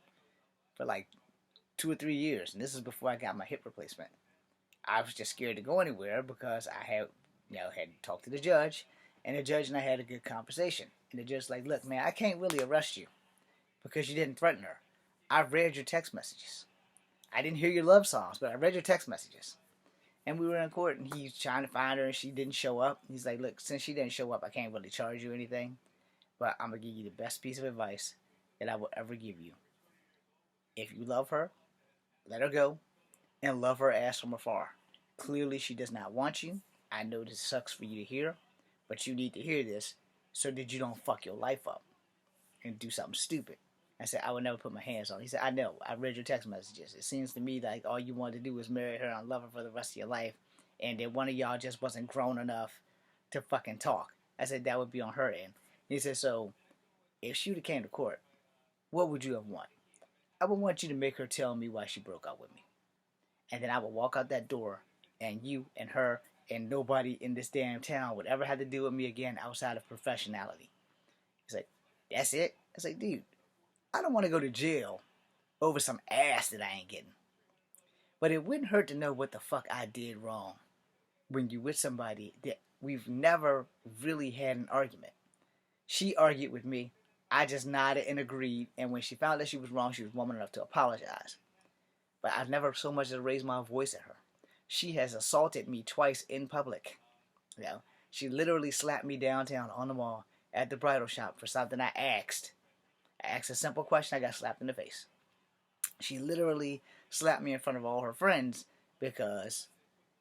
for like 2 or 3 years, and this is before I got my hip replacement. I was just scared to go anywhere because I had talked to the judge, and the judge and I had a good conversation. And the judge was like, look, man, I can't really arrest you because you didn't threaten her. I read your text messages. I didn't hear your love songs, but I read your text messages. And we were in court, and he's trying to find her, and she didn't show up. He's like, look, since she didn't show up, I can't really charge you anything, but I'm going to give you the best piece of advice that I will ever give you. If you love her, let her go, and love her ass from afar. Clearly, she does not want you. I know this sucks for you to hear, but you need to hear this so that you don't fuck your life up and do something stupid. I said, I would never put my hands on her. He said, I know. I read your text messages. It seems to me like all you wanted to do was marry her and love her for the rest of your life, and that one of y'all just wasn't grown enough to fucking talk. I said, that would be on her end. He said, so if she would have came to court, what would you have wanted? I would want you to make her tell me why she broke up with me. And then I would walk out that door, and you and her and nobody in this damn town would ever have to deal with me again outside of professionality. He's like, that's it? I was like, dude, I don't want to go to jail over some ass that I ain't getting. But it wouldn't hurt to know what the fuck I did wrong when you with somebody that we've never really had an argument. She argued with me. I just nodded and agreed. And when she found that she was wrong, she was woman enough to apologize. But I've never so much as raised my voice at her. She has assaulted me twice in public. You know, she literally slapped me downtown on the mall at the bridal shop for something I asked. I asked a simple question, I got slapped in the face. She literally slapped me in front of all her friends because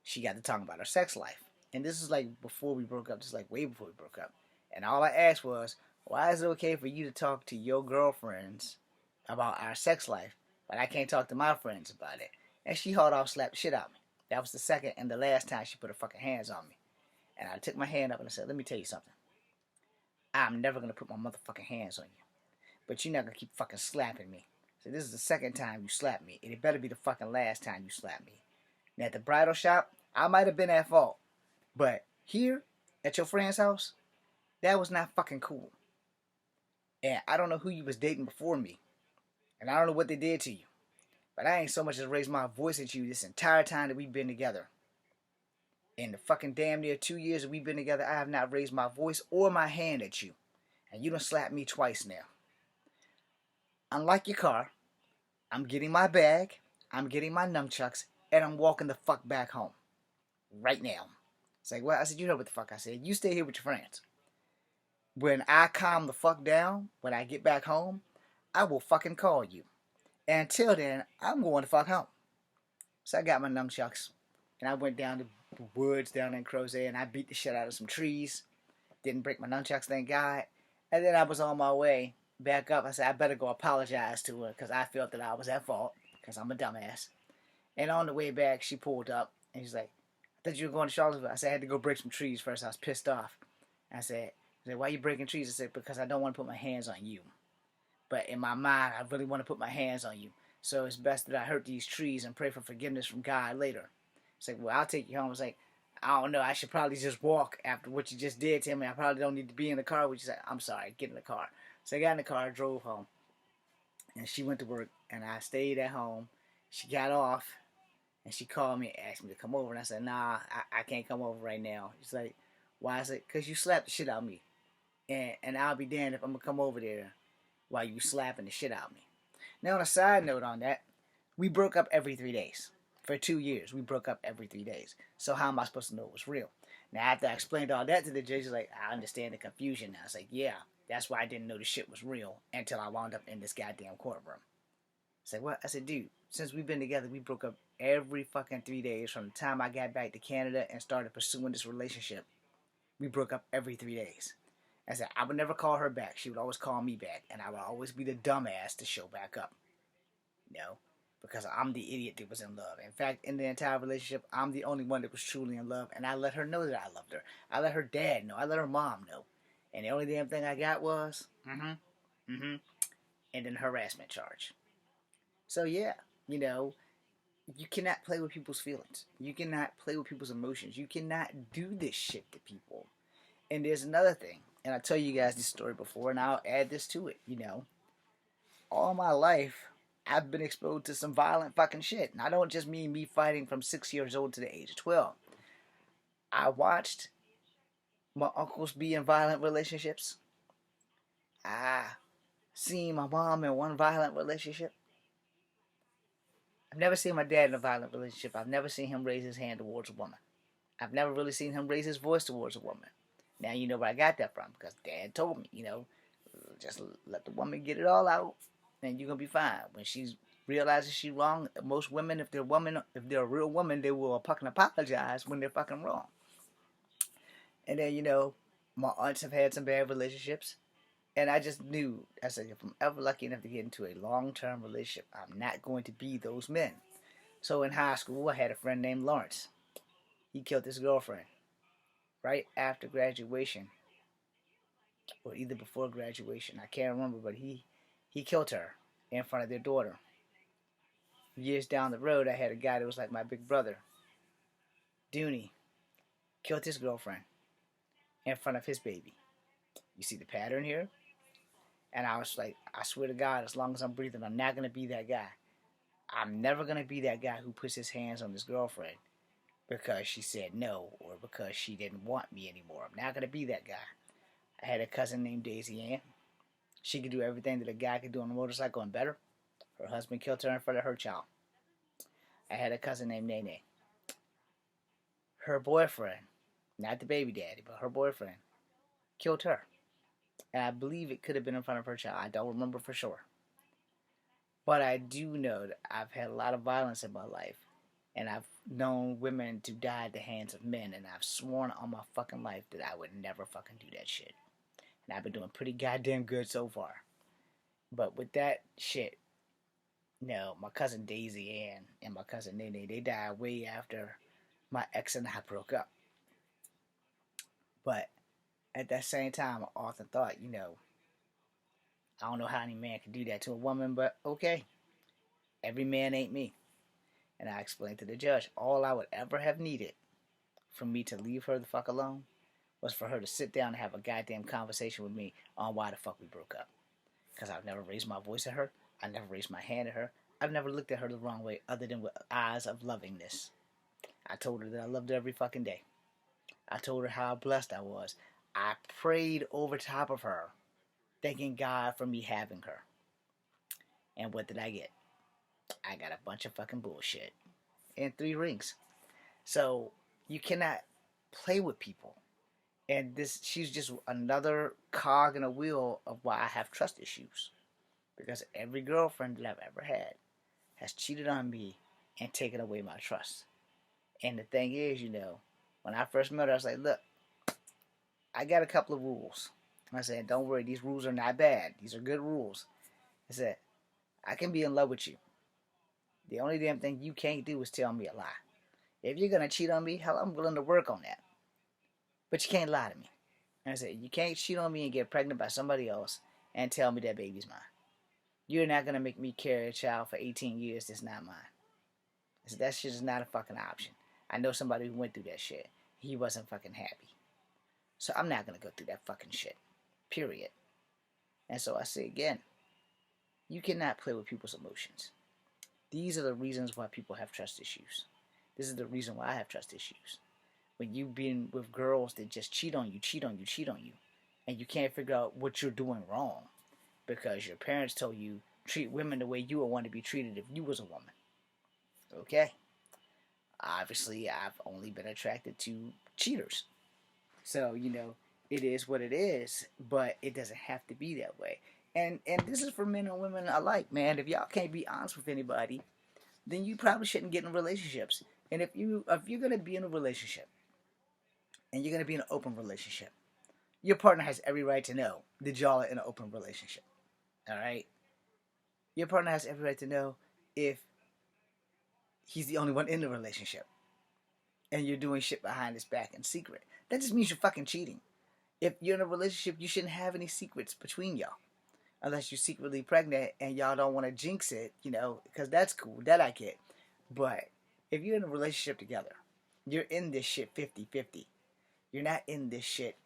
she got to talking about her sex life. And this is like before we broke up, this is like way before we broke up. And all I asked was, why is it okay for you to talk to your girlfriends about our sex life, but I can't talk to my friends about it? And she hauled off, slapped the shit out of me. That was the second and the last time she put her fucking hands on me. And I took my hand up and I said, let me tell you something. I'm never going to put my motherfucking hands on you. But you're not going to keep fucking slapping me. So this is the second time you slapped me. And it better be the fucking last time you slapped me. And at the bridal shop, I might have been at fault. But here, at your friend's house, that was not fucking cool. And I don't know who you was dating before me. And I don't know what they did to you. But I ain't so much as raised my voice at you this entire time that we've been together. In the fucking damn near 2 years that we've been together, I have not raised my voice or my hand at you. And you done slapped me twice now. Unlike your car, I'm getting my bag, I'm getting my nunchucks, and I'm walking the fuck back home. Right now. It's like, well, I said, you know what the fuck I said. You stay here with your friends. When I calm the fuck down, when I get back home, I will fucking call you. And until then, I'm going to fuck home. So I got my nunchucks, and I went down to the woods down in Crozet, and I beat the shit out of some trees. Didn't break my nunchucks, thank God. And then I was on my way back up. I said, I better go apologize to her, because I felt that I was at fault, because I'm a dumbass. And on the way back, she pulled up, and she's like, I thought you were going to Charlottesville. I said, I had to go break some trees first. I was pissed off. I said, why are you breaking trees? I said, because I don't want to put my hands on you. But in my mind, I really want to put my hands on you. So it's best that I hurt these trees and pray for forgiveness from God later. It's like, well, I'll take you home. It's like, I don't know. I should probably just walk after what you just did to me. I probably don't need to be in the car. Which is like, I'm sorry, get in the car. So I got in the car, drove home. And she went to work, and I stayed at home. She got off, and she called me and asked me to come over. And I said, nah, I can't come over right now. She's like, why? I said, because you slapped the shit out of me. And I'll be damned if I'm going to come over there while you slapping the shit out of me. Now, on a side note on that, we broke up every 3 days. For 2 years, we broke up every 3 days. So how am I supposed to know it was real? Now, after I explained all that to the judge, he's like, I understand the confusion now. It's like, yeah, that's why I didn't know the shit was real until I wound up in this goddamn courtroom. It's like, what? I said, dude, since we've been together, we broke up every fucking 3 days from the time I got back to Canada and started pursuing this relationship. We broke up every 3 days. I said, I would never call her back. She would always call me back. And I would always be the dumbass to show back up. You know? Because I'm the idiot that was in love. In fact, in the entire relationship, I'm the only one that was truly in love. And I let her know that I loved her. I let her dad know. I let her mom know. And the only damn thing I got was, and then harassment charge. So yeah, you know, you cannot play with people's feelings. You cannot play with people's emotions. You cannot do this shit to people. And there's another thing. And I tell you guys this story before, and I'll add this to it, you know. All my life, I've been exposed to some violent fucking shit. And I don't just mean me fighting from 6 years old to the age of 12. I watched my uncles be in violent relationships. I seen my mom in one violent relationship. I've never seen my dad in a violent relationship. I've never seen him raise his hand towards a woman. I've never really seen him raise his voice towards a woman. Now you know where I got that from, because Dad told me, you know, just let the woman get it all out, and you're gonna be fine. When she realizes she's wrong, most women, if they're a real woman, they will fucking apologize when they're fucking wrong. And then, you know, my aunts have had some bad relationships, and I just knew, I said, if I'm ever lucky enough to get into a long-term relationship, I'm not going to be those men. So in high school, I had a friend named Lawrence. He killed his girlfriend right after graduation, or either before graduation. I can't remember, but he killed her in front of their daughter. Years down the road, I had a guy that was like my big brother, Dooney. killed his girlfriend in front of his baby. You see the pattern here? And I was like, I swear to God, as long as I'm breathing, I'm not going to be that guy. I'm never going to be that guy who puts his hands on his girlfriend because she said no or because she didn't want me anymore. I'm not going to be that guy. I had a cousin named Daisy Ann. She could do everything that a guy could do on a motorcycle and better. Her husband killed her in front of her child. I had a cousin named Nene. Her boyfriend, not the baby daddy, but her boyfriend, killed her. And I believe it could have been in front of her child. I don't remember for sure. But I do know that I've had a lot of violence in my life. And I've known women to die at the hands of men. And I've sworn on my fucking life that I would never fucking do that shit. And I've been doing pretty goddamn good so far. But with that shit, no, my cousin Daisy Ann and my cousin Nene, they died way after my ex and I broke up. But at that same time, I often thought, I don't know how any man can do that to a woman, but okay. Every man ain't me. And I explained to the judge, all I would ever have needed for me to leave her the fuck alone was for her to sit down and have a goddamn conversation with me on why the fuck we broke up. Because I've never raised my voice at her. I never raised my hand at her. I've never looked at her the wrong way other than with eyes of lovingness. I told her that I loved her every fucking day. I told her how blessed I was. I prayed over top of her, thanking God for me having her. And what did I get? I got a bunch of fucking bullshit. And 3 rings. So, you cannot play with people. And she's just another cog in a wheel of why I have trust issues. Because every girlfriend that I've ever had has cheated on me and taken away my trust. And the thing is, when I first met her, I was like, look, I got a couple of rules. And I said, don't worry, these rules are not bad. These are good rules. I said, I can be in love with you. The only damn thing you can't do is tell me a lie. If you're going to cheat on me, hell, I'm willing to work on that. But you can't lie to me. And I said, you can't cheat on me and get pregnant by somebody else and tell me that baby's mine. You're not going to make me carry a child for 18 years that's not mine. I said, that shit is not a fucking option. I know somebody who went through that shit. He wasn't fucking happy. So I'm not going to go through that fucking shit. Period. And so I say again, you cannot play with people's emotions. These are the reasons why people have trust issues. This is the reason why I have trust issues. When you've been with girls that just cheat on you, and you can't figure out what you're doing wrong because your parents told you treat women the way you would want to be treated if you was a woman. Okay. Obviously, I've only been attracted to cheaters. So, it is what it is, but it doesn't have to be that way. And this is for men and women alike, man. If y'all can't be honest with anybody, then you probably shouldn't get in relationships. And if you're gonna be in a relationship, and you're gonna be in an open relationship, your partner has every right to know that y'all are in an open relationship. All right. Your partner has every right to know if he's the only one in the relationship, and you're doing shit behind his back in secret. That just means you're fucking cheating. If you're in a relationship, you shouldn't have any secrets between y'all. Unless you're secretly pregnant and y'all don't want to jinx it, because that's cool. That I get. But if you're in a relationship together, you're in this shit 50-50. You're not in this shit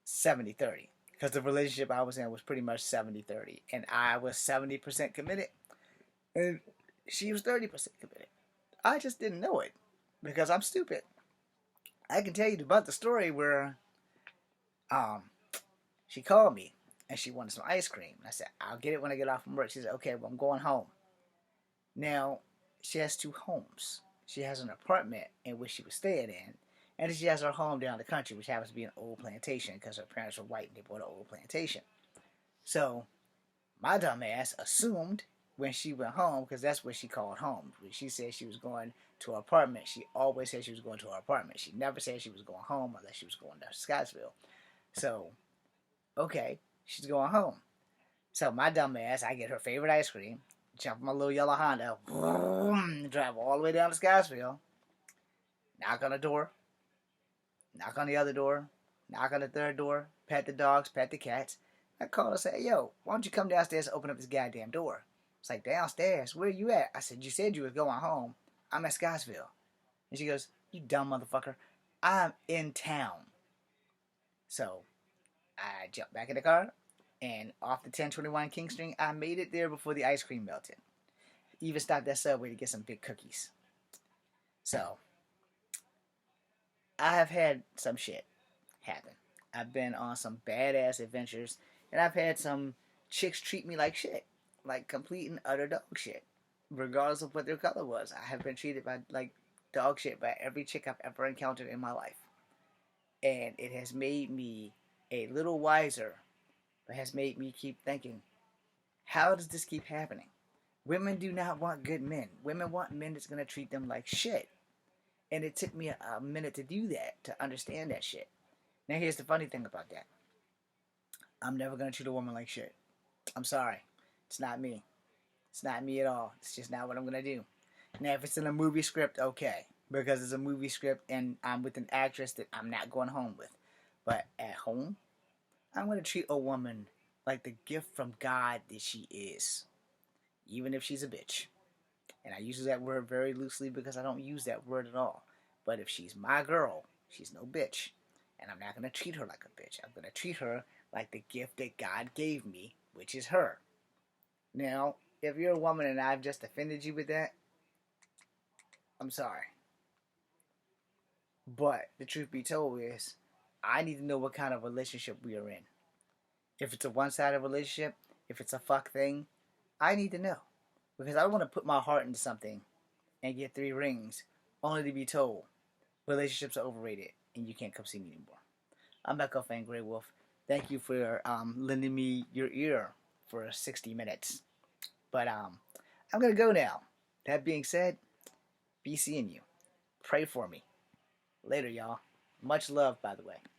70-30. Because the relationship I was in was pretty much 70-30. And I was 70% committed. And she was 30% committed. I just didn't know it. Because I'm stupid. I can tell you about the story where she called me. And she wanted some ice cream. And I said, I'll get it when I get off from work. She said, okay, well, I'm going home. Now, she has 2 homes. She has an apartment in which she was staying in. And then she has her home down the country, which happens to be an old plantation because her parents were white and they bought an old plantation. So, my dumb ass assumed when she went home, because that's what she called home. When she said she was going to her apartment, she always said she was going to her apartment. She never said she was going home unless she was going to Scottsville. So, okay. She's going home. So my dumb ass, I get her favorite ice cream, jump in my little yellow Honda, drive all the way down to Scottsville, knock on the door, knock on the other door, knock on the third door, pet the dogs, pet the cats. I call her and say, yo, why don't you come downstairs and open up this goddamn door? It's like, downstairs? Where you at? I said, you said you was going home. I'm at Scottsville. And she goes, you dumb motherfucker. I'm in town. So I jumped back in the car and off the 1021 King Street, I made it there before the ice cream melted. Even stopped at Subway to get some big cookies. So I have had some shit happen. I've been on some badass adventures, and I've had some chicks treat me like shit, like complete and utter dog shit, regardless of what their color was. I have been treated by like dog shit by every chick I've ever encountered in my life, and it has made me a little wiser, but has made me keep thinking, how does this keep happening? Women do not want good men. Women want men that's gonna treat them like shit. And it took me a minute to do that, to understand that shit. Now here's the funny thing about that. I'm never gonna treat a woman like shit. I'm sorry. It's not me. It's not me at all. It's just not what I'm gonna do. Now if it's in a movie script, okay. Because it's a movie script and I'm with an actress that I'm not going home with. But at home, I'm gonna treat a woman like the gift from God that she is. Even if she's a bitch. And I use that word very loosely because I don't use that word at all. But if she's my girl, she's no bitch. And I'm not going to treat her like a bitch. I'm going to treat her like the gift that God gave me, which is her. Now, if you're a woman and I've just offended you with that, I'm sorry. But the truth be told is, I need to know what kind of relationship we are in. If it's a one-sided relationship, if it's a fuck thing, I need to know. Because I don't want to put my heart into something and get 3 rings only to be told relationships are overrated and you can't come see me anymore. I'm back off Fan Grey Wolf. Thank you for lending me your ear for 60 minutes. But I'm going to go now. That being said, be seeing you. Pray for me. Later, y'all. Much love, by the way.